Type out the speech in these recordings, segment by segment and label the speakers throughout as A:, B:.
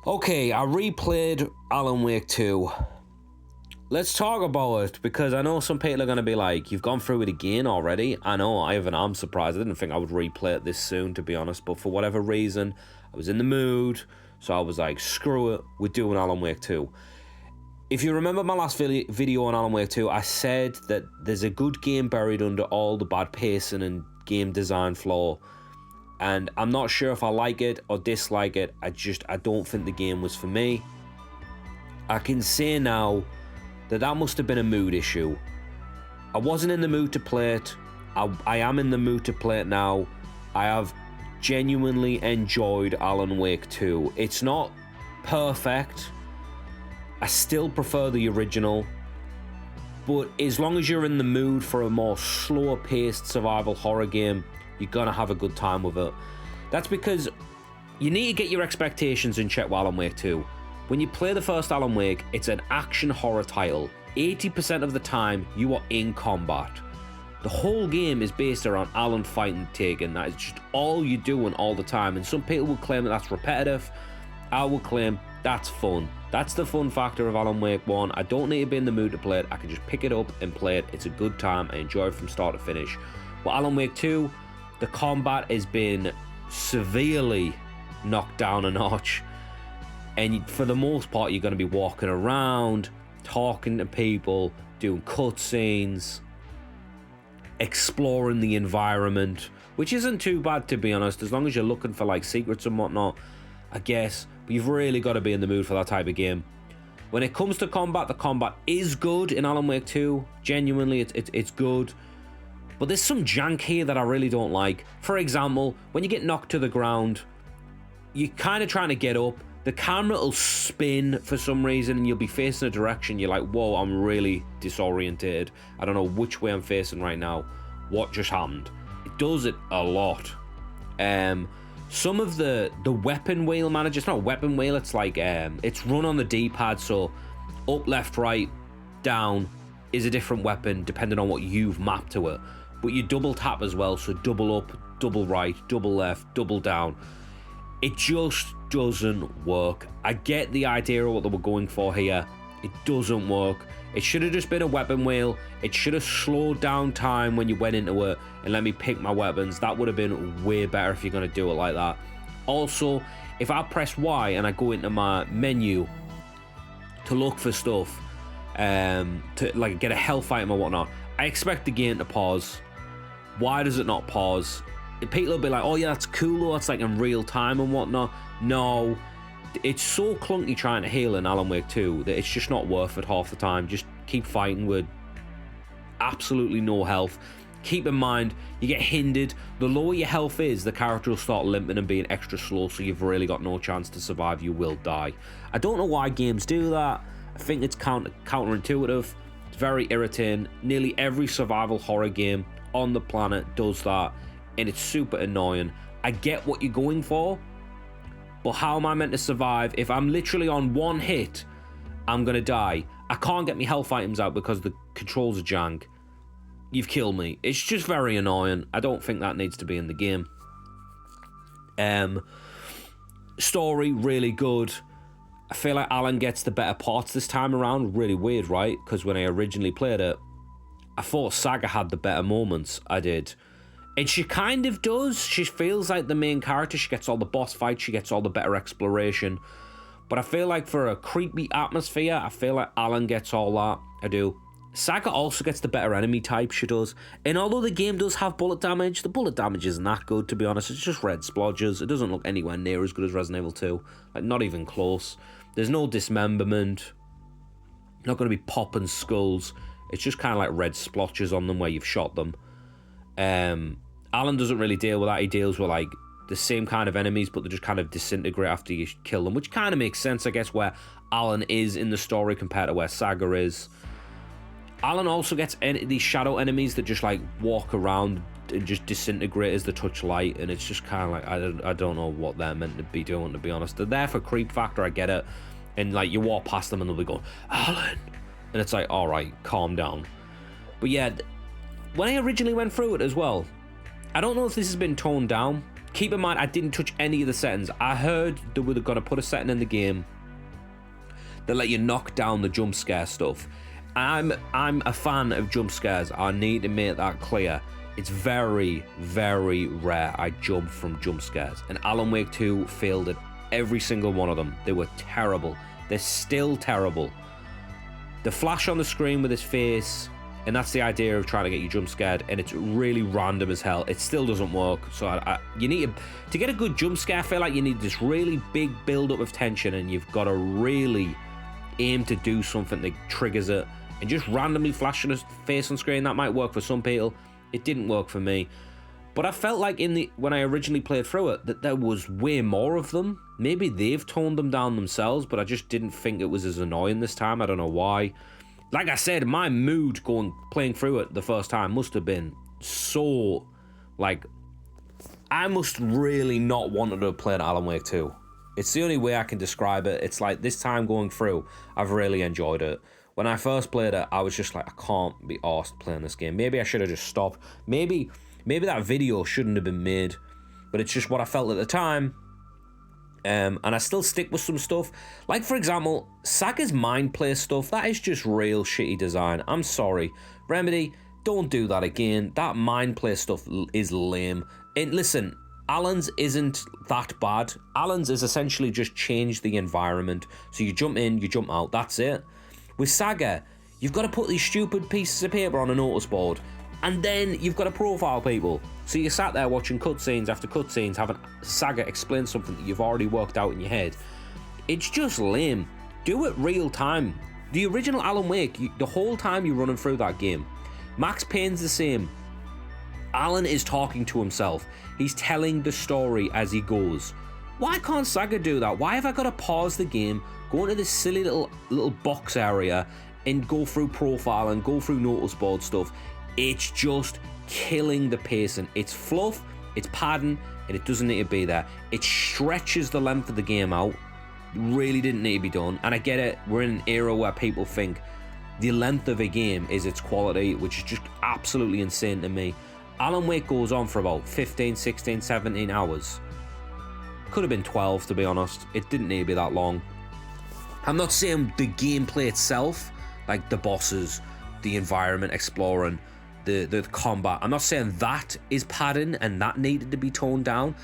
A: Okay, I replayed Alan Wake 2. Let's talk about it, because I know some people are going to be like, you've gone through it again already. I know, I'm surprised. I didn't think I would replay it this soon, to be honest, but for whatever reason, I was in the mood, so I was like, screw it, we're doing Alan Wake 2. If you remember my last video on Alan Wake 2, I said that there's a good game buried under all the bad pacing and game design flaw, and I'm not sure if I like it or dislike it. I don't think the game was for me. I can say now that must have been a mood issue. I wasn't in the mood to play it. I am in the mood to play it now. I have genuinely enjoyed Alan Wake 2. It's not perfect. I still prefer the original. But as long as you're in the mood for a more slower paced survival horror game, you're gonna have a good time with it. That's because you need to get your expectations in check with Alan Wake 2. When you play the first Alan Wake, it's an action horror title. 80% of the time, you are in combat. The whole game is based around Alan fighting Taken. That is just all you're doing all the time. And some people will claim that that's repetitive. I will claim that's fun. That's the fun factor of Alan Wake 1. I don't need to be in the mood to play it. I can just pick it up and play it. It's a good time. I enjoy it from start to finish. But Alan Wake 2, the combat has been severely knocked down a notch. And for the most part, you're going to be walking around, talking to people, doing cutscenes, exploring the environment, which isn't too bad, to be honest, as long as you're looking for like secrets and whatnot, I guess. But you've really got to be in the mood for that type of game. When it comes to combat, the combat is good in Alan Wake 2. Genuinely, it's good. But there's some jank here that I really don't like. For example, when you get knocked to the ground, you're kind of trying to get up. The camera will spin for some reason and you'll be facing a direction. You're like, whoa, I'm really disorientated. I don't know which way I'm facing right now. What just happened? It does it a lot. Some of the weapon wheel manager, it's not a weapon wheel, it's like, it's run on the D-pad, so up, left, right, down is a different weapon depending on what you've mapped to it. But you double tap as well, so double up, double right, double left, double down. It just doesn't work. I get the idea of what they were going for here. It doesn't work. It should have just been a weapon wheel. It should have slowed down time when you went into it and let me pick my weapons. That would have been way better if you're going to do it like that. Also, if I press Y and I go into my menu to look for stuff, to like get a health item or whatnot, I expect the game to pause. Why does it not pause? People will be like, oh yeah, that's cool though, that's like in real time and whatnot. No, it's so clunky trying to heal in Alan Wake 2 that it's just not worth it half the time. Just keep fighting with absolutely no health. Keep in mind, you get hindered. The lower your health is, the character will start limping and being extra slow, so you've really got no chance to survive. You will die. I don't know why games do that. I think it's counterintuitive. It's very irritating. Nearly every survival horror game on the planet does that, and it's super annoying. I get what you're going for, but how am I meant to survive if I'm literally on one hit? I'm gonna die. I can't get my health items out because the controls are jank. You've killed me. It's just very annoying. I don't think that needs to be in the game. Story, really good. I feel like Alan gets the better parts this time around. Really weird, right? Because when I originally played it, I thought Saga had the better moments. I did. And she kind of does. She feels like the main character. She gets all the boss fights. She gets all the better exploration. But I feel like for a creepy atmosphere, I feel like Alan gets all that. I do. Saga also gets the better enemy type. She does. And although the game does have bullet damage, the bullet damage isn't that good, to be honest. It's just red splodges. It doesn't look anywhere near as good as Resident Evil 2. Like, not even close. There's no dismemberment. Not going to be popping skulls. It's just kind of like red splotches on them where you've shot them. Alan doesn't really deal with that. He deals with like the same kind of enemies, but they just kind of disintegrate after you kill them, which kind of makes sense, I guess, where Alan is in the story compared to where Saga is. Alan also gets these shadow enemies that just like walk around and just disintegrate as they touch light, and it's just kind of like, I don't know what they're meant to be doing, to be honest. They're there for creep factor, I get it, and like you walk past them and they'll be going, Alan, and it's like, alright, calm down. But yeah, when I originally went through it as well, I don't know if this has been toned down, keep in mind, I didn't touch any of the settings. I heard they were going to put a setting in the game that let you knock down the jump scare stuff. I'm a fan of jump scares. I need to make that clear. It's very, very rare I jump from jump scares. And Alan Wake 2 failed at every single one of them. They were terrible. They're still terrible. The flash on the screen with his face, and that's the idea of trying to get you jump scared, and it's really random as hell. It still doesn't work. So you need to get a good jump scare. I feel like you need this really big build up of tension, and you've got to really aim to do something that triggers it. And just randomly flashing his face on screen, that might work for some people. It didn't work for me. But I felt like when I originally played through it, that there was way more of them. Maybe they've toned them down themselves, but I just didn't think it was as annoying this time. I don't know why. Like I said, my mood playing through it the first time must have been so, like, I must really not wanted to play an Alan Wake 2. It's the only way I can describe it. It's like this time going through, I've really enjoyed it. When I first played it, I was just like, I can't be arsed playing this game. Maybe I should have just stopped. Maybe that video shouldn't have been made, but it's just what I felt at the time. And I still stick with some stuff. Like, for example, Saga's mind play stuff, that is just real shitty design. I'm sorry. Remedy, don't do that again. That mind play stuff is lame. And listen, Alan's isn't that bad. Alan's is essentially just change the environment. So you jump in, you jump out, that's it. With Saga, you've got to put these stupid pieces of paper on a notice board, and then you've got to profile people. So you sat there watching cutscenes after cutscenes, having Saga explain something that you've already worked out in your head. It's just lame. Do it real time. The original Alan Wake, the whole time you're running through that game, Max Payne's the same. Alan is talking to himself. He's telling the story as he goes. Why can't Saga do that? Why have I got to pause the game, go into this silly little box area and go through profile and go through notice board stuff? It's just killing the pacing. It's fluff, it's padding, and it doesn't need to be there. It stretches the length of the game out. Really didn't need to be done. And I get it, we're in an era where people think the length of a game is its quality, which is just absolutely insane to me. Alan Wake goes on for about 15, 16, 17 hours. Could have been 12, to be honest. It didn't need to be that long. I'm not saying the gameplay itself, like the bosses, the environment exploring, the combat, I'm not saying that is padding and that needed to be toned down.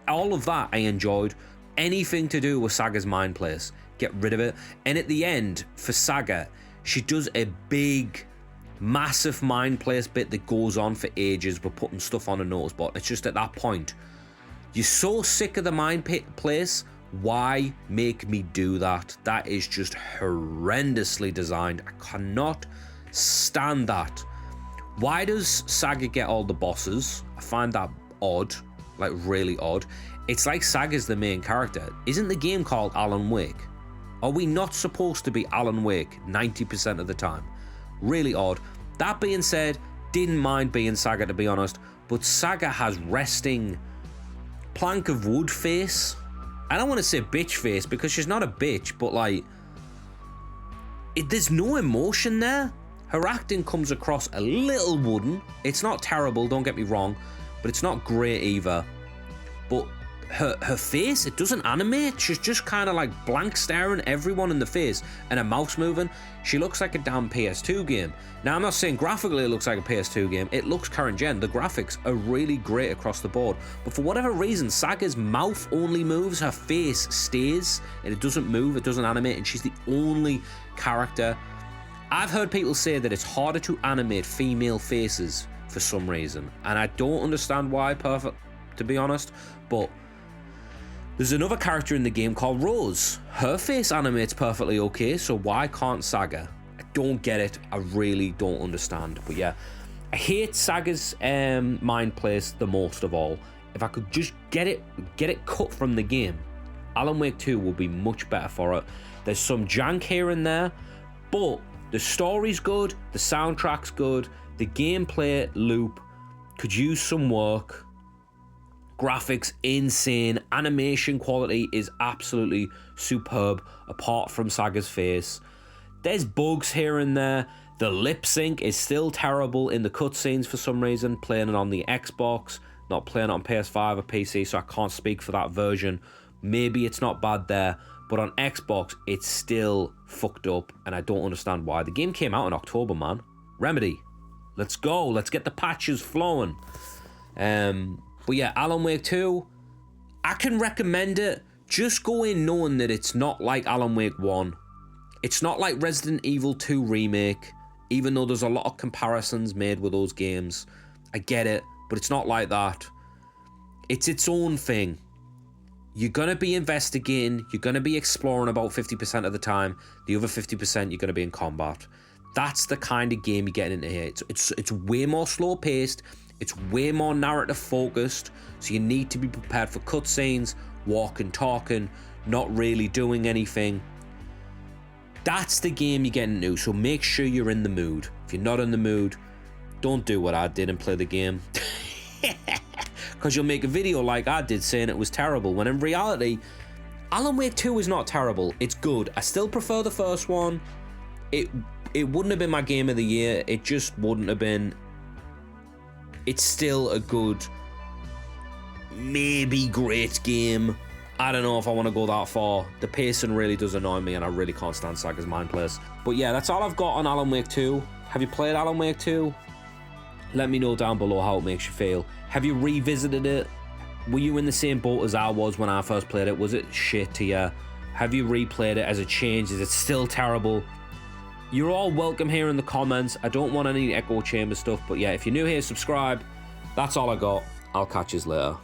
A: All of that I enjoyed. Anything to do with Saga's mind place, get rid of it. And at the end, for Saga, she does a big, massive mind place bit that goes on for ages. We're putting stuff on a notice board. It's just at that point, you're so sick of the mind place. Why make me do that? That is just horrendously designed. I cannot stand that. Why does Saga get all the bosses? I find that odd, like really odd. It's like Saga's the main character. Isn't the game called Alan Wake? Are we not supposed to be Alan Wake 90% of the time? Really odd. That being said, didn't mind being Saga, to be honest, but Saga has resting plank of wood face. I don't want to say bitch face because she's not a bitch, but like, there's no emotion there. Her acting comes across a little wooden. It's not terrible, don't get me wrong, but it's not great either. But her face, it doesn't animate. She's just kind of like blank staring everyone in the face and her mouth's moving. She looks like a damn PS2 game. Now, I'm not saying graphically it looks like a PS2 game. It looks current gen. The graphics are really great across the board. But for whatever reason, Saga's mouth only moves, her face stays, and it doesn't move, it doesn't animate, and she's the only character. I've heard people say that it's harder to animate female faces for some reason, and I don't understand why, to be honest, but there's another character in the game called Rose. Her face animates perfectly okay, so why can't Saga? I don't get it. I really don't understand. But yeah, I hate Saga's mind place the most of all. If I could just get it cut from the game, Alan Wake 2 would be much better for it. There's some jank here and there, but the story's good, the soundtrack's good, the gameplay loop could use some work. Graphics insane, animation quality is absolutely superb apart from Saga's face. There's bugs here and there. The lip sync is still terrible in the cutscenes for some reason, playing it on the Xbox. not playing it on PS5 or PC, so I can't speak for that version. Maybe it's not bad there, but on Xbox, it's still fucked up, and I don't understand why. The game came out in October, man. Remedy, let's go. Let's get the patches flowing. But yeah, Alan Wake 2, I can recommend it. Just go in knowing that it's not like Alan Wake 1. It's not like Resident Evil 2 Remake, even though there's a lot of comparisons made with those games. I get it, but it's not like that. It's its own thing. You're going to be investigating, you're going to be exploring about 50% of the time. The other 50% you're going to be in combat. That's the kind of game you're getting into here. It's way more slow paced, it's way more narrative focused, so you need to be prepared for cutscenes, walking, talking, not really doing anything. That's the game you're getting into, so make sure you're in the mood. If you're not in the mood, don't do what I did and play the game. Because you'll make a video like I did saying it was terrible, when in reality, Alan Wake 2 is not terrible. It's good. I still prefer the first one. It wouldn't have been my game of the year. It just wouldn't have been. It's still a good, maybe great game. I don't know if I want to go that far. The pacing really does annoy me, and I really can't stand Saga's Mind Place. But yeah, that's all I've got on Alan Wake 2. Have you played Alan Wake 2? Let me know down below how it makes you feel. Have you revisited it? Were you in the same boat as I was when I first played it? Was it shit to you? Have you replayed it? Has it changed? Is it still terrible? You're all welcome here in the comments. I don't want any echo chamber stuff, but yeah, if you're new here, subscribe. That's all I got. I'll catch you later.